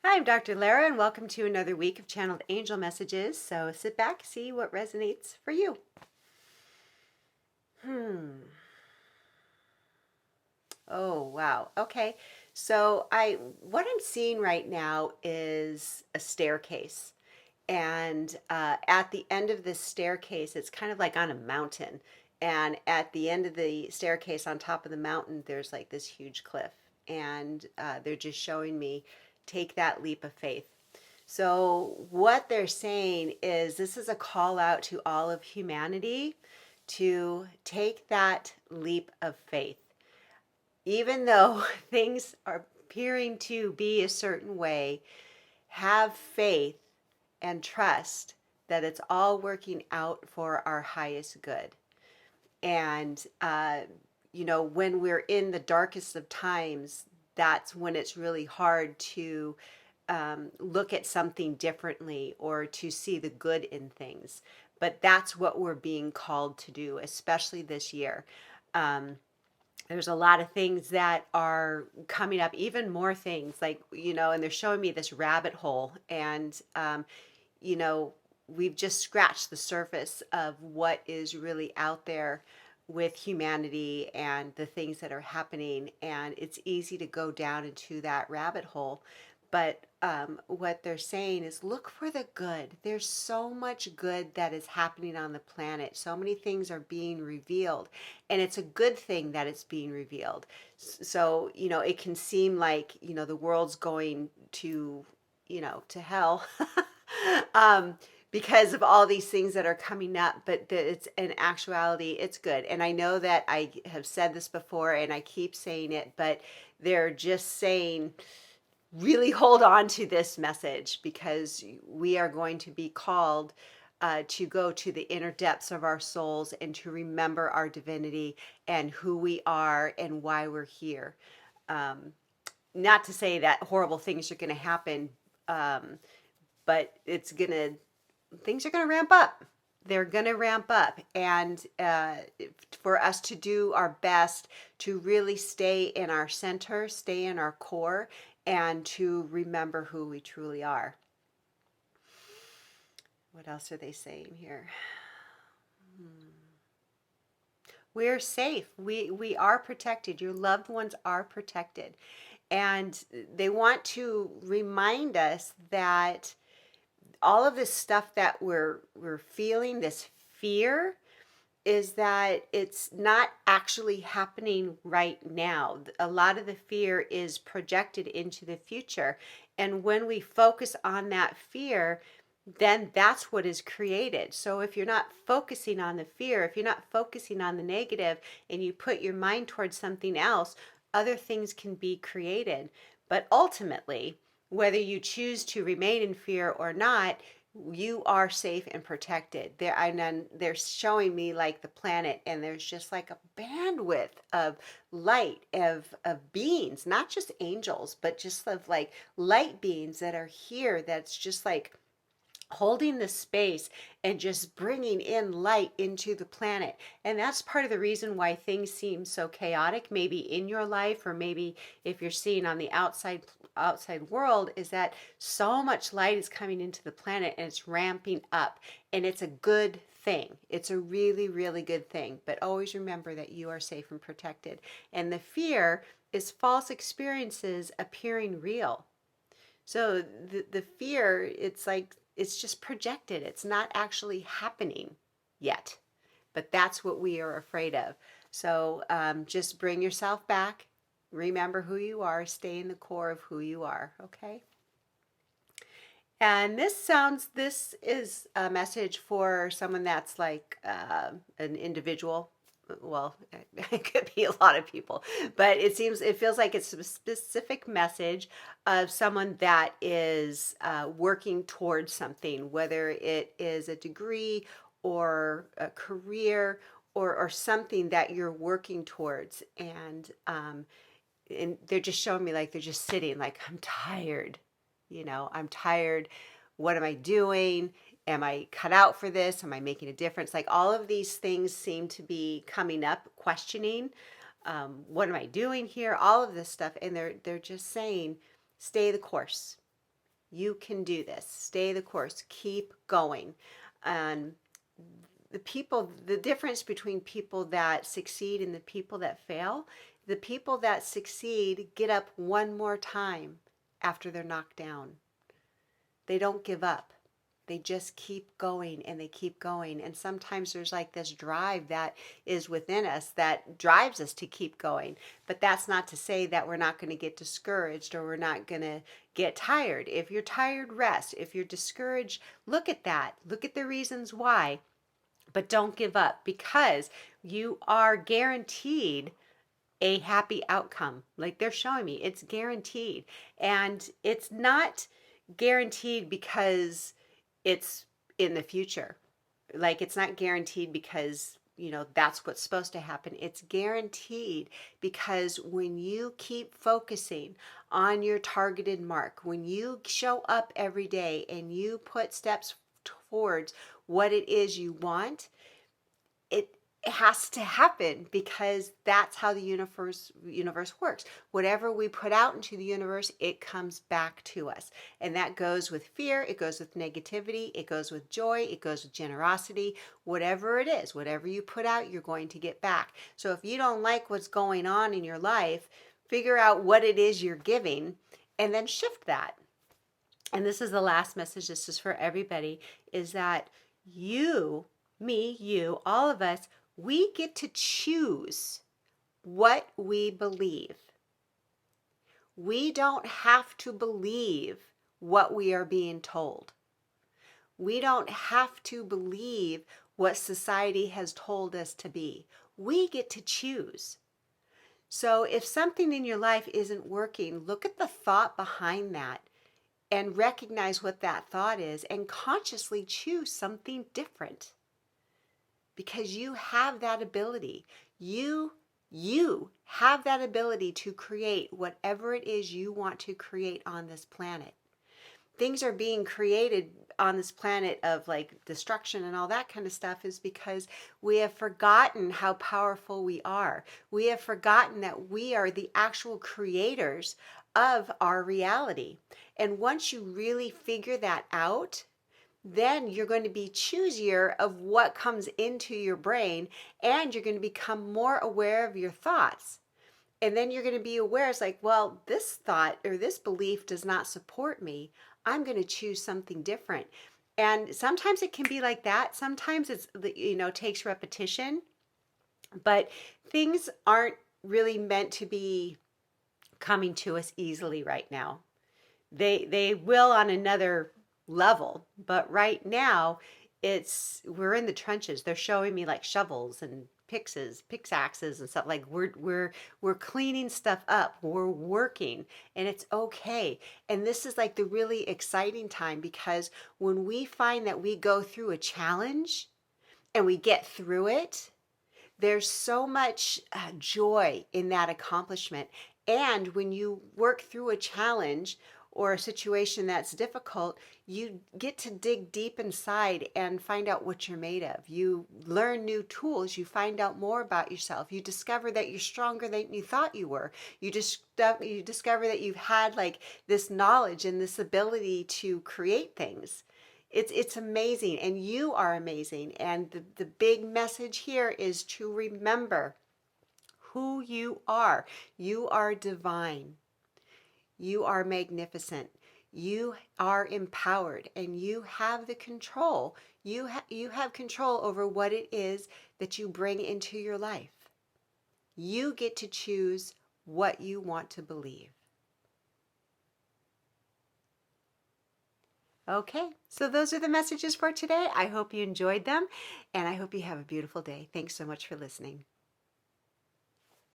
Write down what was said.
Hi, I'm Dr. Lara, and welcome to another week of Channeled Angel Messages. So sit back, see what resonates for you. Hmm. Oh, wow. Okay. So what I'm seeing right now is a staircase. And at the end of this staircase, it's kind of like on a mountain. And at the end of the staircase, on top of the mountain, there's like this huge cliff. And they're just showing me take that leap of faith. So, what they're saying is this is a call out to all of humanity to take that leap of faith. Even though things are appearing to be a certain way, have faith and trust that it's all working out for our highest good. And, when we're in the darkest of times, that's when it's really hard to look at something differently or to see the good in things. But that's what we're being called to do, especially this year. Um, there's a lot of things that are coming up, even more things like, and they're showing me this rabbit hole. And, you know, we've just scratched the surface of what is really out there with humanity and the things that are happening. And it's easy to go down into that rabbit hole. But what they're saying is look for the good. There's so much good that is happening on the planet. So many things are being revealed. And it's a good thing that it's being revealed. So, it can seem like, the world's going to hell. um, because of all these things that are coming up, but it's in actuality, it's good. And I know that I have said this before and I keep saying it, but they're just saying, really hold on to this message because we are going to be called to go to the inner depths of our souls and to remember our divinity and who we are and why we're here. Um, Not to say that horrible things are going to happen, um, but things are going to ramp up. They're going to ramp up. And for us to do our best to really stay in our center, stay in our core, and to remember who we truly are. What else are they saying here? We're safe. We are protected. Your loved ones are protected. And they want to remind us that all of this stuff that we're feeling, this fear, is that it's not actually happening right now. A lot of the fear is projected into the future. And when we focus on that fear, then that's what is created. So if you're not focusing on the fear, if you're not focusing on the negative, and you put your mind towards something else, other things can be created. But ultimately, whether you choose to remain in fear or not, you are safe and protected. And then they're showing me like the planet, and there's just like a bandwidth of light of beings, not just angels, but just of like light beings that are here. That's just like holding the space and just bringing in light into the planet. And that's part of the reason why things seem so chaotic, maybe in your life, or maybe if you're seeing on the outside world, is that so much light is coming into the planet and it's ramping up, and it's a good thing. It's a really, really good thing. But always remember that you are safe and protected. And the fear is false experiences appearing real. So the fear, it's like it's just projected. It's not actually happening yet, but that's what we are afraid of. So just bring yourself back. Remember who you are. Stay in the core of who you are. Okay. And this is a message for someone that's like an individual. Well, it could be a lot of people, but it feels like it's a specific message of someone that is working towards something, whether it is a degree or a career or something that you're working towards. And they're just showing me like they're just sitting like, I'm tired. I'm tired. What am I doing? Am I cut out for this? Am I making a difference? Like all of these things seem to be coming up, questioning, what am I doing here? All of this stuff. And they're just saying, stay the course. You can do this. Stay the course. Keep going. And the difference between people that succeed and the people that fail, the people that succeed get up one more time after they're knocked down. They don't give up. They just keep going and they keep going. And sometimes there's like this drive that is within us that drives us to keep going. But that's not to say that we're not going to get discouraged or we're not going to get tired. If you're tired, rest. If you're discouraged, look at that. Look at the reasons why. But don't give up, because you are guaranteed a happy outcome. Like they're showing me, it's guaranteed. And it's not guaranteed because it's in the future. Like it's not guaranteed because, that's what's supposed to happen. It's guaranteed because when you keep focusing on your targeted mark, when you show up every day and you put steps towards what it is you want, it has to happen, because that's how the universe works. Whatever we put out into the universe, it comes back to us. And that goes with fear, it goes with negativity, it goes with joy, it goes with generosity. Whatever it is, whatever you put out, you're going to get back. So if you don't like what's going on in your life, figure out what it is you're giving and then shift that. And this is the last message, this is for everybody, is that you, me, you, all of us, we get to choose what we believe. We don't have to believe what we are being told. We don't have to believe what society has told us to be. We get to choose. So if something in your life isn't working, look at the thought behind that and recognize what that thought is and consciously choose something different. Because you have that ability. You have that ability to create whatever it is you want to create on this planet. Things are being created on this planet of like destruction and all that kind of stuff is because we have forgotten how powerful we are. We have forgotten that we are the actual creators of our reality. And once you really figure that out, then you're going to be choosier of what comes into your brain, and you're going to become more aware of your thoughts. And then you're going to be aware, it's like, well, this thought or this belief does not support me. I'm going to choose something different. And sometimes it can be like that. Sometimes it's, takes repetition, but things aren't really meant to be coming to us easily right now. They will on another level, but right now we're in the trenches. They're showing me like shovels and pickaxes and stuff. Like we're cleaning stuff up, we're working, and it's okay. And this is like the really exciting time, because when we find that we go through a challenge and we get through it, there's so much joy in that accomplishment. And when you work through a challenge or a situation that's difficult, you get to dig deep inside and find out what you're made of. You learn new tools. You find out more about yourself. You discover that you're stronger than you thought you were. You discover that you've had like this knowledge and this ability to create things. It's amazing, and you are amazing. And the big message here is to remember who you are. You are divine. You are magnificent. You are empowered, and you have the control. You have control over what it is that you bring into your life. You get to choose what you want to believe. Okay, so those are the messages for today. I hope you enjoyed them, and I hope you have a beautiful day. Thanks so much for listening.